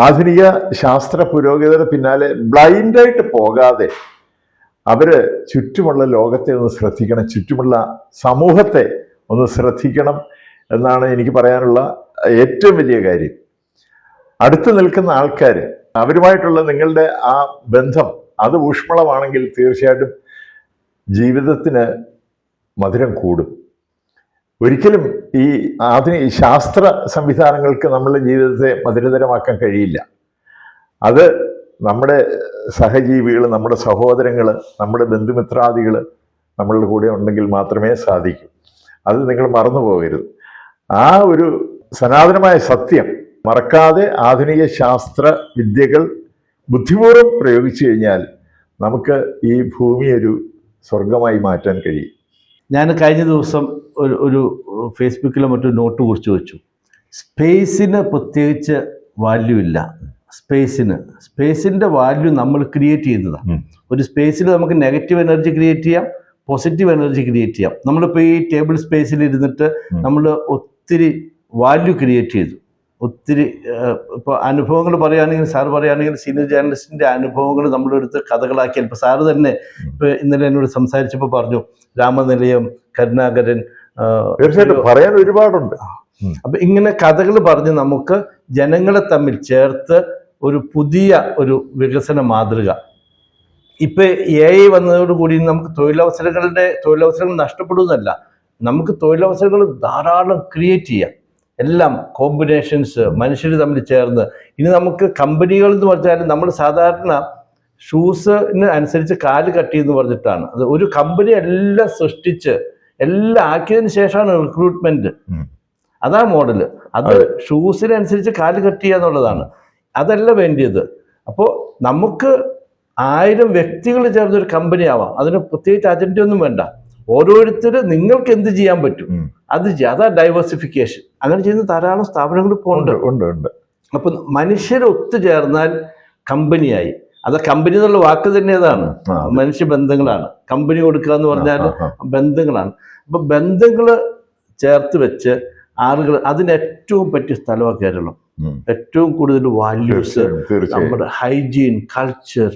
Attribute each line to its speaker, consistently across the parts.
Speaker 1: ആധുനിക ശാസ്ത്ര പുരോഗതിയുടെ പിന്നാലെ ബ്ലൈൻഡായിട്ട് പോകാതെ അവര് ചുറ്റുമുള്ള ലോകത്തെ ഒന്ന് ശ്രദ്ധിക്കണം, ചുറ്റുമുള്ള സമൂഹത്തെ ഒന്ന് ശ്രദ്ധിക്കണം എന്നാണ് എനിക്ക് പറയാനുള്ള ഏറ്റവും വലിയ കാര്യം. അടുത്ത് നിൽക്കുന്ന ആൾക്കാർ, അവരുമായിട്ടുള്ള നിങ്ങളുടെ ആ ബന്ധം അത് ഊഷ്മളമാണെങ്കിൽ തീർച്ചയായിട്ടും ജീവിതത്തിന് മധുരം കൂടും. ഒരിക്കലും ഈ ആധുനിക ശാസ്ത്ര സംവിധാനങ്ങൾക്ക് നമ്മളുടെ ജീവിതത്തെ മധുരതരമാക്കാൻ കഴിയില്ല. അത് നമ്മുടെ സഹജീവികൾ, നമ്മുടെ സഹോദരങ്ങൾ, നമ്മുടെ ബന്ധുമിത്രാദികൾ നമ്മളുടെ കൂടെ ഉണ്ടെങ്കിൽ മാത്രമേ സാധിക്കൂ. അത് നിങ്ങൾ മറന്നു പോകരുത്. ആ ഒരു സനാതനമായ സത്യം മറക്കാതെ ആധുനിക ശാസ്ത്ര വിദ്യകൾ ബുദ്ധിപൂർവ്വം പ്രയോഗിച്ചു കഴിഞ്ഞാൽ നമുക്ക് ഈ ഭൂമി ഒരു സ്വർഗമായി മാറ്റാൻ കഴിയും.
Speaker 2: ഞാൻ കഴിഞ്ഞ ദിവസം ഒരു ഫേസ്ബുക്കിലെ മറ്റൊരു നോട്ട് കുറിച്ച് വെച്ചു. സ്പേസിന് പ്രത്യേകിച്ച് വാല്യൂ ഇല്ല. സ്പേസിൻ്റെ വാല്യൂ നമ്മൾ ക്രിയേറ്റ് ചെയ്യുന്നതാണ്. ഒരു സ്പേസിൽ നമുക്ക് നെഗറ്റീവ് എനർജി ക്രിയേറ്റ് ചെയ്യാം, പോസിറ്റീവ് എനർജി ക്രിയേറ്റ് ചെയ്യാം. നമ്മളിപ്പോൾ ഈ ടേബിൾ സ്പേസിൽ ഇരുന്നിട്ട് നമ്മൾ ഒത്തിരി വാല്യൂ ക്രിയേറ്റ് ചെയ്തു. ഒത്തിരി ഇപ്പോൾ അനുഭവങ്ങൾ പറയുകയാണെങ്കിൽ, സാറ് പറയുകയാണെങ്കിൽ സീനിയർ ജേർണലിസ്റ്റിൻ്റെ അനുഭവങ്ങൾ നമ്മളെടുത്ത് കഥകളാക്കിയാൽ, ഇപ്പോൾ സാറ് തന്നെ ഇപ്പോൾ ഇന്നലെ എന്നോട് സംസാരിച്ചപ്പോൾ പറഞ്ഞു രാമനിലയം, കരുണാകരൻ,
Speaker 1: തീർച്ചയായിട്ടും പറയാൻ ഒരുപാടുണ്ട്.
Speaker 2: അപ്പം ഇങ്ങനെ കഥകൾ പറഞ്ഞ് നമുക്ക് ജനങ്ങളെ തമ്മിൽ ചേർത്ത് ഒരു പുതിയ ഒരു വികസന മാതൃക. ഇപ്പം AI വന്നതോടുകൂടി നമുക്ക് തൊഴിലവസരങ്ങൾ നഷ്ടപ്പെടുന്നതല്ല, നമുക്ക് തൊഴിലവസരങ്ങൾ ധാരാളം ക്രിയേറ്റ് ചെയ്യാം. എല്ലാം കോമ്പിനേഷൻസ് മനുഷ്യർ തമ്മിൽ ചേർന്ന്. ഇനി നമുക്ക് കമ്പനികൾ എന്ന് പറഞ്ഞാൽ നമ്മൾ സാധാരണ ഷൂസിന് അനുസരിച്ച് കാല് കട്ട് ചെയ്യുന്നു പറഞ്ഞിട്ടാണ്. അത് ഒരു കമ്പനി എല്ലാം സൃഷ്ടിച്ച് എല്ലാം ആക്കിയതിന് ശേഷമാണ് റിക്രൂട്ട്മെന്റ്. അതാ മോഡല്. അത് ഷൂസിനനുസരിച്ച് കാല് കട്ട് ചെയ്യുക എന്നുള്ളതാണ്. അതല്ല വേണ്ടിയത്. അപ്പോൾ നമുക്ക് 1000 വ്യക്തികൾ ചേർന്നൊരു കമ്പനി ആവാം. അതിന് പ്രത്യേകിച്ച് അജണ്ടയൊന്നും വേണ്ട. ഓരോരുത്തർ നിങ്ങൾക്ക് എന്ത് ചെയ്യാൻ പറ്റും അത് ചെയ്യുക. അതാ ഡൈവേഴ്സിഫിക്കേഷൻ. അങ്ങനെ ചെയ്യുന്ന ധാരാളം സ്ഥാപനങ്ങൾ ഇപ്പോൾ ഉണ്ട്. അപ്പം മനുഷ്യർ ഒത്തുചേർന്നാൽ കമ്പനിയായി. അത് കമ്പനി എന്നുള്ള വാക്ക് തന്നെ അതാണ്, മനുഷ്യബന്ധങ്ങളാണ്. കമ്പനി കൊടുക്കുക എന്ന് പറഞ്ഞാൽ ബന്ധങ്ങളാണ്. അപ്പം ബന്ധങ്ങൾ ചേർത്ത് വെച്ച് ആളുകൾ, അതിന് ഏറ്റവും പറ്റിയ സ്ഥലമാണ് കേരളം. ഏറ്റവും കൂടുതൽ വാല്യൂസ്, നമ്മുടെ ഹൈജീൻ, കൾച്ചർ,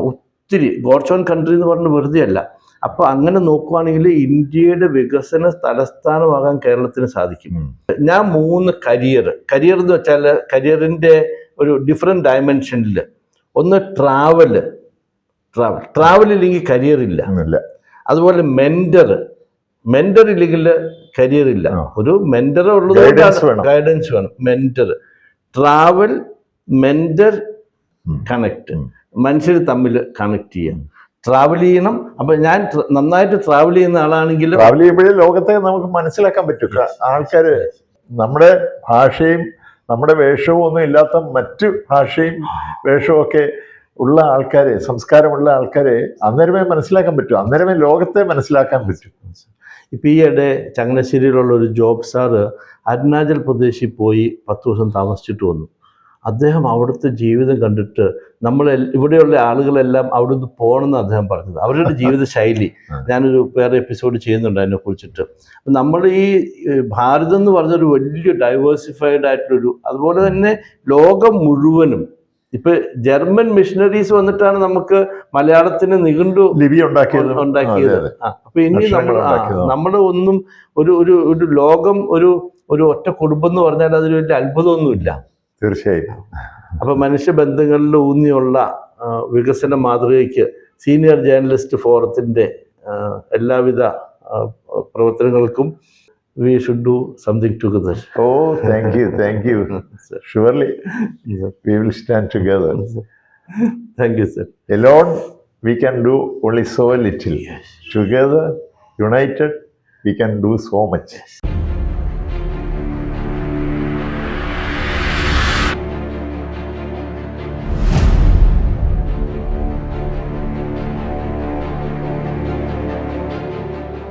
Speaker 2: ഒത്തിരി ഗോഡ്സ് ഓൺ കൺട്രി എന്ന് പറഞ്ഞ് വെറുതെ അല്ല. അപ്പോൾ അങ്ങനെ നോക്കുവാണെങ്കിൽ ഇന്ത്യയുടെ വികസന തലസ്ഥാനമാകാൻ കേരളത്തിന് സാധിക്കും. ഞാൻ 3 കരിയർ എന്ന് വെച്ചാൽ കരിയറിൻ്റെ ഒരു ഡിഫറെൻറ്റ് ഡയമെൻഷനിൽ, ഒന്ന് ട്രാവൽ ഇല്ലെങ്കിൽ കരിയർ ഇല്ല. അതുപോലെ മെൻറ്റർ ഇല്ലെങ്കിൽ കരിയർ ഇല്ല. ഒരു മെൻറ്റർ ഉള്ളതുകൊണ്ടാണ് ഗൈഡൻസ് വേണം. Mentor, travel, mentor, connect. മനുഷ്യർ തമ്മിൽ കണക്ട് ചെയ്യാം, ട്രാവൽ ചെയ്യണം. അപ്പം ഞാൻ നന്നായിട്ട് ട്രാവൽ ചെയ്യുന്ന ആളാണെങ്കിൽ
Speaker 1: ട്രാവൽ ചെയ്യുമ്പോഴേ ലോകത്തെ നമുക്ക് മനസ്സിലാക്കാൻ പറ്റും. ആൾക്കാർ നമ്മുടെ ഭാഷയും നമ്മുടെ വേഷവും ഒന്നും ഇല്ലാത്ത മറ്റു ഭാഷയും വേഷവും ഒക്കെ ഉള്ള ആൾക്കാരെ, സംസ്കാരമുള്ള ആൾക്കാരെ അന്നേരമേ മനസ്സിലാക്കാൻ പറ്റും. അന്നേരമേ ലോകത്തെ മനസ്സിലാക്കാൻ പറ്റും.
Speaker 2: ഇപ്പം ഈയിടെ ചങ്ങനാശ്ശേരിയിലുള്ള ഒരു ജോബ് സാറ് അരുണാചൽ പ്രദേശിൽ പോയി 10 ദിവസം താമസിച്ചിട്ട് വന്നു. അദ്ദേഹം അവിടുത്തെ ജീവിതം കണ്ടിട്ട് ഇവിടെയുള്ള ആളുകളെല്ലാം അവിടെ നിന്ന് പോകണമെന്ന് അദ്ദേഹം പറഞ്ഞത്. അവരുടെ ജീവിത ശൈലി ഞാനൊരു വേറെ എപ്പിസോഡ് ചെയ്യുന്നുണ്ട് അതിനെ കുറിച്ചിട്ട്. നമ്മൾ ഈ ഭാരതം എന്ന് പറഞ്ഞൊരു വലിയ ഡൈവേഴ്സിഫൈഡ് ആയിട്ടുള്ളൊരു, അതുപോലെ തന്നെ ലോകം മുഴുവനും ഇപ്പൊ ജർമ്മൻ മിഷണറീസ് വന്നിട്ടാണ് നമുക്ക് മലയാളത്തിന് നിഘണ്ടു
Speaker 1: ലിപി ഉണ്ടാക്കിയത്.
Speaker 2: അപ്പൊ ഇനി നമ്മുടെ ഒന്നും ഒരു ലോകം ഒരു ഒറ്റ കുടുംബം എന്ന് പറഞ്ഞാൽ അതിൽ വലിയ അത്ഭുതമൊന്നുമില്ല.
Speaker 1: തീർച്ചയായും.
Speaker 2: അപ്പൊ മനുഷ്യബന്ധങ്ങളിൽ ഊന്നിയുള്ള വികസന മാതൃകയ്ക്ക് സീനിയർ ജേർണലിസ്റ്റ് ഫോറത്തിന്റെ എല്ലാവിധ പ്രവർത്തനങ്ങൾക്കും we should do something together.
Speaker 1: Oh, thank you. Surely we will stand together.
Speaker 2: Thank you, sir.
Speaker 1: Alone we can do only so little. Together, united, we can do so much.